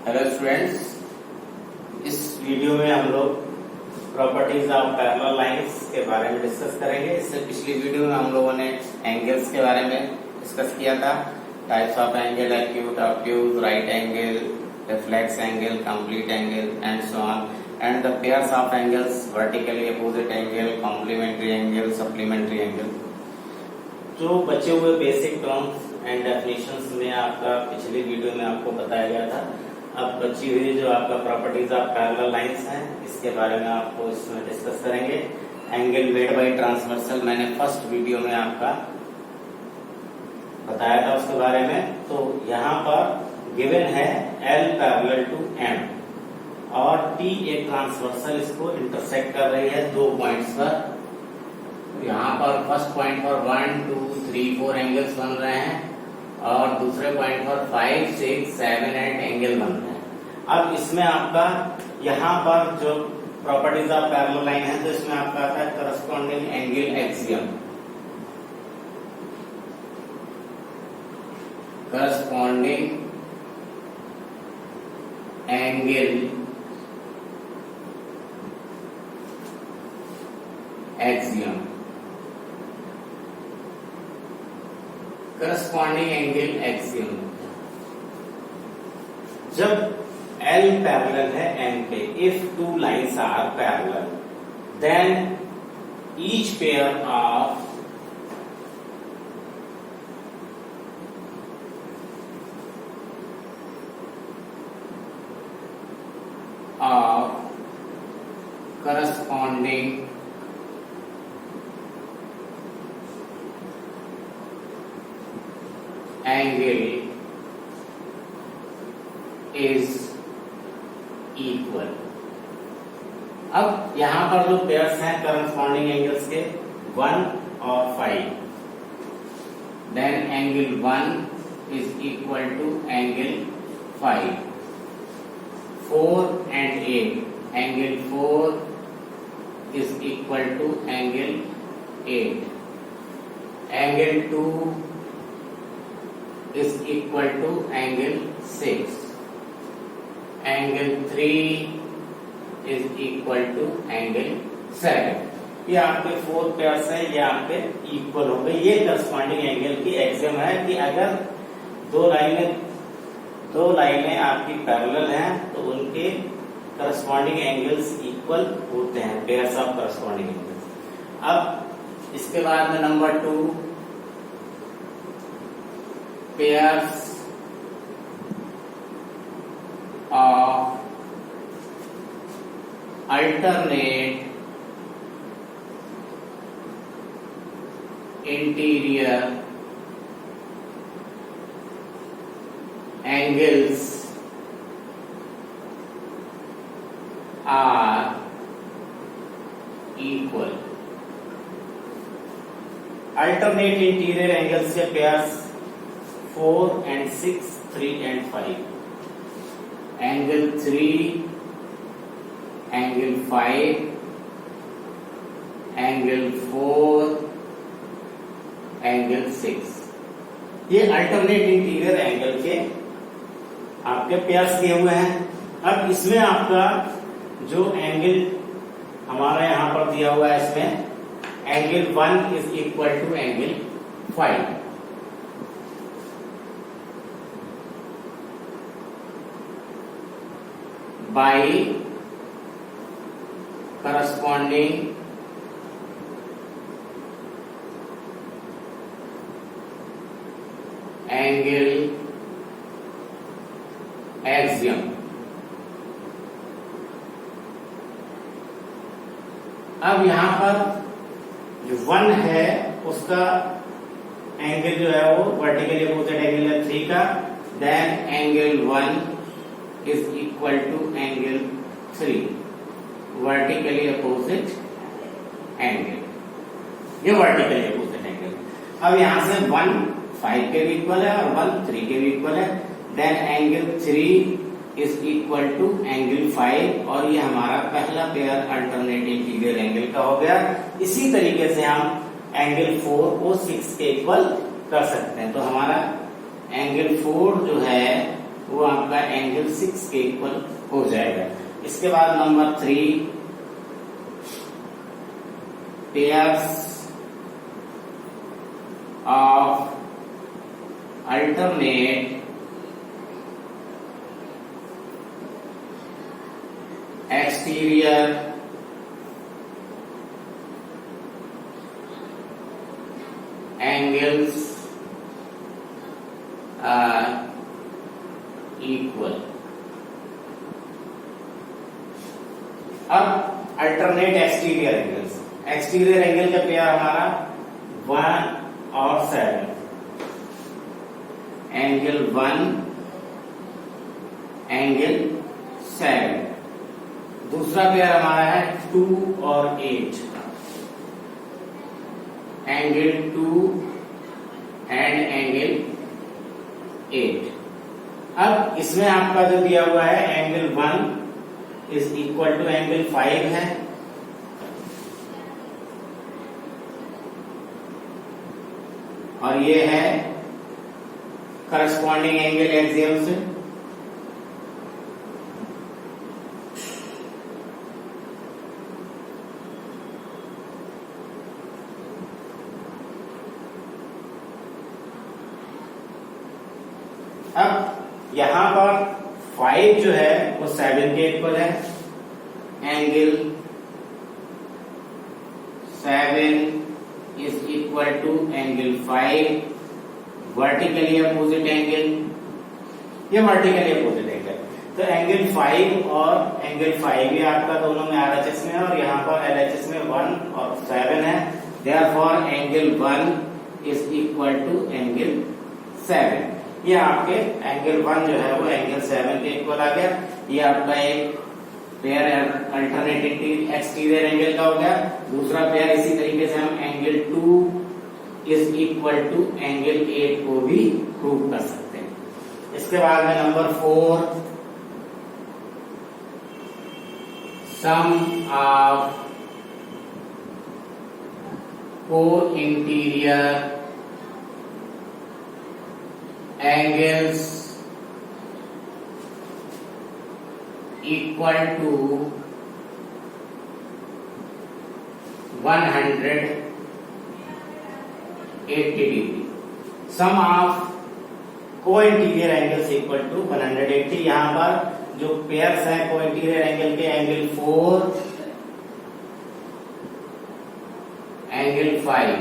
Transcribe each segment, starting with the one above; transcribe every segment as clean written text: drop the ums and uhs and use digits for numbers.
Hello students, इस video में हम लोग प्रॉपर्टीज ऑफ पैरेलल लाइंस के बारे में डिस्कस करेंगे। इससे पिछली वीडियो में हम लोगों ने एंगल्स के बारे में डिस्कस किया था। Types of angle, acute, obtuse, right angle, reflex angle, complete angle and so on, and the pairs of angles, vertically opposite angle, complementary angle, supplementary angle. जो बचे हुए बेसिक टर्म्स एंड डेफिनेशंस में आपका पिछली video में आपको बताया गया था। अब बची हुई जो आपका प्रॉपर्टीज ऑफ पैरेलल लाइंस हैं, इसके बारे में आपको इसमें डिस्कस करेंगे। एंगल मेड बाय ट्रांसवर्सल मैंने फर्स्ट वीडियो में आपका बताया था उसके बारे में। तो यहाँ पर गिवन है L पैरेलल टू M और T एक ट्रांसवर्सल इसको इंटरसेक्ट कर रही है दो पॉइंट्स पर। यहाँ पर फर्स्ट पॉइंट पर 1, 2, 3, 4 एंगल्स बन रहे हैं और दूसरे पॉइंट पर 5, 6, 7, 8 एंगल बन रहे हैं। अब इसमें आपका यहाँ पर जो प्रॉपर्टीज ऑफ पैरेलल लाइन है, तो इसमें आपका आता है corresponding angle axiom. Corresponding angle axiom, corresponding angle axiom. जब L पैरेलल है M पे, if two lines are parallel, then each pair of corresponding angle is equal। अब यहां पर जो पेयर्स हैं करस्पॉन्डिंग एंगल्स के 1 और 5, then angle 1 is equal to angle 5, 4 and 8, angle 4 is equal to angle 8, angle 2 is equal to angle 6, angle 3 is equal to angle 7। ये आपके 4 pairs हैं, ये आपके इक्वल हो गए। ये करस्पॉन्डिंग एंगल की एक्सियम है कि अगर दो लाइनें आपकी पैरेलल हैं तो उनके करस्पॉन्डिंग एंगल्स इक्वल होते हैं, पेयर्स ऑफ करस्पॉन्डिंग एंगल्स। अब इसके बाद में number 2, pairs of alternate interior angles are equal। alternate interior angles के pairs 4 and 6, 3 and 5, angle 3, angle 5, angle 4, angle 6। ये अल्टरनेट इंटीरियर एंगल के आपके पेयर्स दिए हुए हैं। अब इसमें आपका जो एंगल हमारा यहां पर दिया हुआ है, इसमें angle 1 is equal to angle 5, by corresponding angle axiom। अब यहां पर जो 1 है उसका एंगल जो है वो वर्टिकली अपोजिट एंगल है 3 का, then angle 1 is equal to angle 3, vertically opposite angle। ये vertically opposite angle। अब यहां से 1 5 के भी इक्वल है और 1 3 के भी इक्वल है, then angle 3 is equal to angle 5 और ये हमारा पहला पेयर अल्टरनेट इंटीरियर एंगल का हो गया। इसी तरीके से हम एंगल 4 को 6 के इक्वल कर सकते हैं। तो हमारा एंगल 4 जो है वो आपका एंगल 6 के इक्वल हो जाएगा। इसके बाद number 3, pairs of alternate exterior angles are equal। अब alternate exterior angles, exterior angle का पेयर हमारा 1 और 7, एंगल 1 एंगल 7। दूसरा पेयर हमारा है 2 और 8, एंगल 2 एंड एंगल 8। अब इसमें आपका जो दिया हुआ है angle 1 is equal to angle 5 है, और ये है करस्पॉन्डिंग एंगल एक्सियल से। अब यहां पर 5 जो है वो 7 के इक्वल है, angle 7 is equal to angle 5, vertically opposite angle, ये वर्टिकली अपोजिट एंगल। तो एंगल 5 और एंगल 5 ये आपका दोनों में RHS में है, और यहाँ पर LHS में 1 और 7 है। Therefore angle 1 is equal to angle 7। ये आपके एंगल 1 जो है वो एंगल 7 के इक्वल आ गया। ये आपका एक पेयर अल्टरनेटिव एक्सटीरियर एंगल का हो गया। दूसरा पेयर इसी तरीके से हम angle 2 is equal to angle 8 को भी प्रूव कर सकते हैं। इसके बाद में number 4, sum of co-interior angles equal to 180 degree। Sum of co-interior angles equal to 180। यहां पर जो पेयर्स हैं को-इंटीरियर एंगल के, एंगल 4 एंगल 5,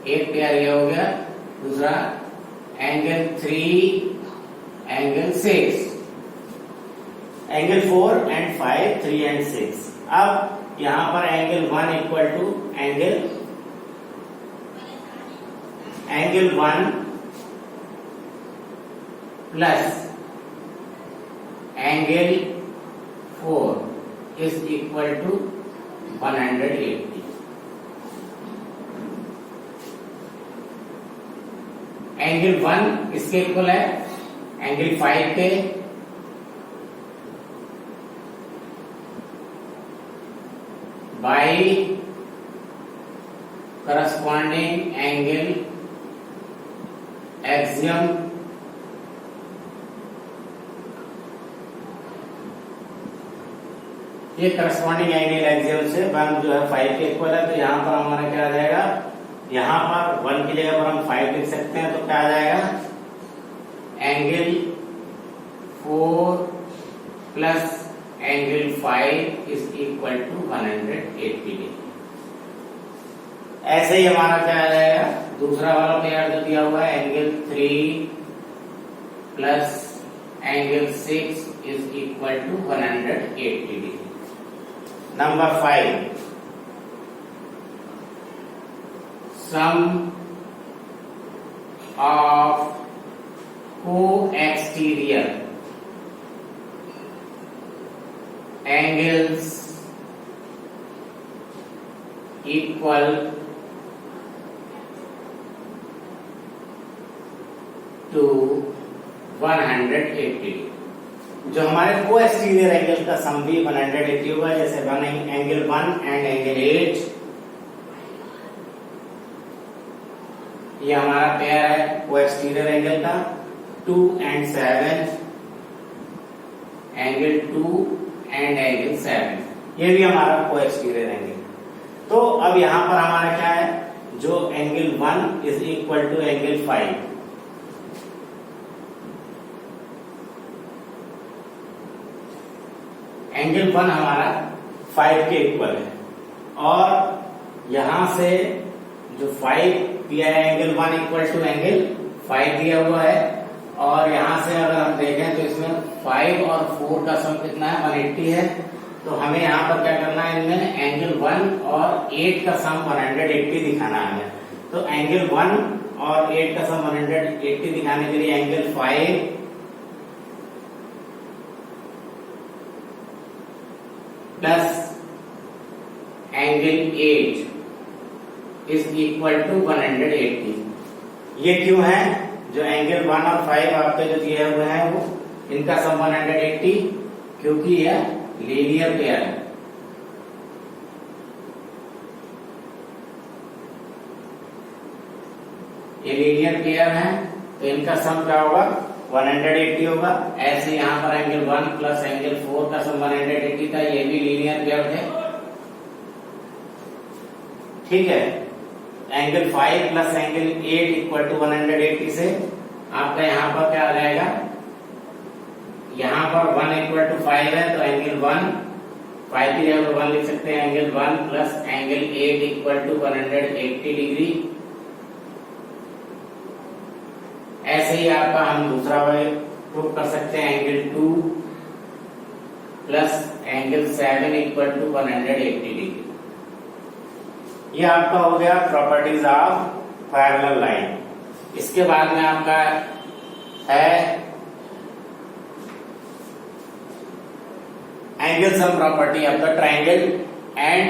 एक पेयर ये हो गया। दूसरा angle 3 angle 6, angle 4 and 5, 3 and 6। अब यहां पर angle 1 equal to angle 1 plus angle 4 is equal to 180। Angle 1 इसके इक्वल है एंगल 5 के, बाई करस्पॉन्डिंग एंगल एक्सियम ये करस्पॉन्डिंग एंगल एक्सियम से 1 जो है 5 के इक्वल है। तो यहां पर हमारा क्या आ जाएगा, यहां पर 1 की जगह पर हम 5 लिख सकते हैं। तो क्या आ जाएगा, angle 4 plus angle 5 is equal to 180 degree. ऐसे ही हमारा क्या आ जाएगा, दूसरा वाला पेयर जो दिया हुआ है angle 3 plus angle 6 is equal to 180 degree. Number 5, sum of co-exterior angles equal to 180। जो हमारे को एक्सटीरियर एंगल का सम भी 180 हुआ, जैसे एंगल 1 एंड एंगल 8, ये हमारा पेयर है को एक्सटीरियर एंगल का। 2 and 7, एंगल 2 and एंगल 7, ये भी हमारा को एक्सटीरियर एंगल। तो अब यहां पर हमारा क्या है, जो angle 1 is equal to angle 5, angle 1 हमारा 5 के इक्वल है, और यहां से जो 5 दिया है एंगल 1 इक्वल टू एंगल 5 दिया हुआ है, और यहां से अगर हम देखें तो इसमें 5 और 4 का सम कितना है, 180 है। तो हमें यहाँ पर क्या करना है, इनमें एंगल 1 और 8 का सम 180 दिखाना है। तो एंगल 1 और 8 का सम 180 दिखाने के लिए angle 5 plus angle 8 is equal to 180। ये क्यों है, जो एंगल 1 और 5 आपके जो दिए हुए हैं वो इनका सम 180, क्योंकि यह लीनियर पेयर है। ये लीनियर पेयर है, तो इनका सम क्या होगा, 180 होगा। ऐसे यहां पर एंगल 1 प्लस एंगल 4 का सम 180 था, ये भी लीनियर पेयर थे, ठीक है। Angle 5 plus angle 8 equal to 180 से आपका यहां पर क्या आ जाएगा, यहां पर 1 इक्वल टू 5 है, तो एंगल 1 5 की जगह 1 लिख सकते हैं, angle 1 plus angle 8 equal to 180 degree. ऐसे ही आपका हम दूसरा वे प्रूव कर सकते हैं, angle 2 plus angle 7 equal to 180 degree. ये आपका हो गया प्रॉपर्टीज ऑफ पैरेलल लाइन। इसके बाद में आपका है angle sum property of the triangle and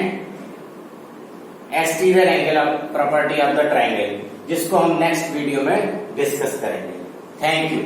exterior angle of property of the triangle, जिसको हम नेक्स्ट वीडियो में डिस्कस करेंगे। Thank you.